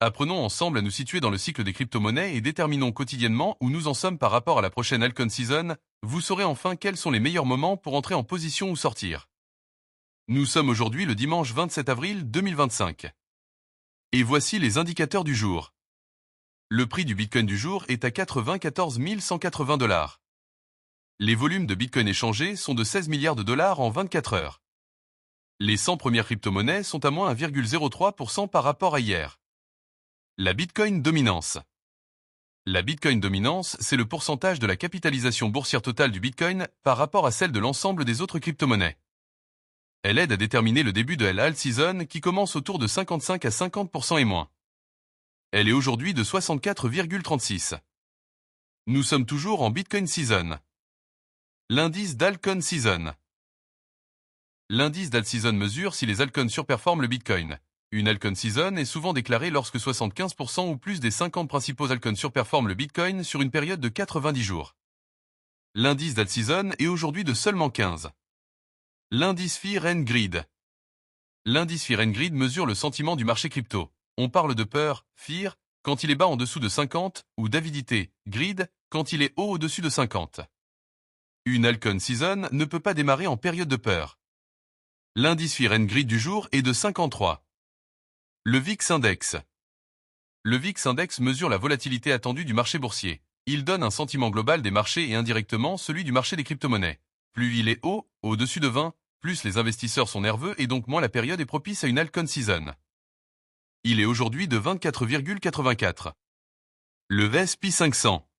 Apprenons ensemble à nous situer dans le cycle des crypto-monnaies et déterminons quotidiennement où nous en sommes par rapport à la prochaine Altcoin Season. Vous saurez enfin quels sont les meilleurs moments pour entrer en position ou sortir. Nous sommes aujourd'hui le dimanche 27 avril 2025. Et voici les indicateurs du jour. Le prix du Bitcoin du jour est à 94 180 $. Les volumes de Bitcoin échangés sont de 16 milliards de dollars en 24 heures. Les 100 premières crypto-monnaies sont à moins 1,03% par rapport à hier. La Bitcoin dominance. La Bitcoin dominance, c'est le pourcentage de la capitalisation boursière totale du Bitcoin par rapport à celle de l'ensemble des autres crypto-monnaies. Elle aide à déterminer le début de la alt season qui commence autour de 55 à 50% et moins. Elle est aujourd'hui de 64,36. Nous sommes toujours en Bitcoin season. L'indice d'Altcoin season. L'indice d'alt season mesure si les altcoins surperforment le Bitcoin. Une altcoin season est souvent déclarée lorsque 75% ou plus des 50 principaux altcoins surperforment le Bitcoin sur une période de 90 jours. L'indice d'alt season est aujourd'hui de seulement 15. L'indice Fear and Greed. L'indice Fear and Greed mesure le sentiment du marché crypto. On parle de peur, fear, quand il est bas en dessous de 50, ou d'avidité, greed, quand il est haut au-dessus de 50. Une altcoin season ne peut pas démarrer en période de peur. L'indice Fear and Greed du jour est de 53. Le VIX Index. Le VIX Index mesure la volatilité attendue du marché boursier. Il donne un sentiment global des marchés et indirectement celui du marché des crypto-monnaies. Plus il est haut, au-dessus de 20, plus les investisseurs sont nerveux et donc moins la période est propice à une altcoin season. Il est aujourd'hui de 24,84. Le S&P 500.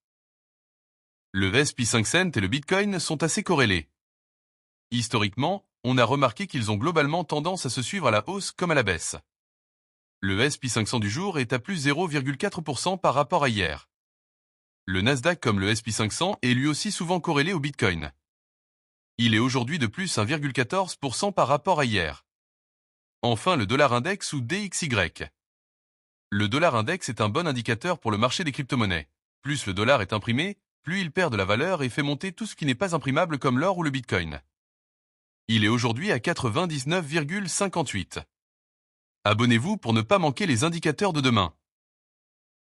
Le S&P 500 et le Bitcoin sont assez corrélés. Historiquement, on a remarqué qu'ils ont globalement tendance à se suivre à la hausse comme à la baisse. Le S&P 500 du jour est à plus 0,4% par rapport à hier. Le Nasdaq comme le S&P 500 est lui aussi souvent corrélé au Bitcoin. Il est aujourd'hui de plus 1,14% par rapport à hier. Enfin le dollar index ou DXY. Le dollar index est un bon indicateur pour le marché des crypto-monnaies. Plus le dollar est imprimé, plus il perd de la valeur et fait monter tout ce qui n'est pas imprimable comme l'or ou le Bitcoin. Il est aujourd'hui à 99,58. Abonnez-vous pour ne pas manquer les indicateurs de demain.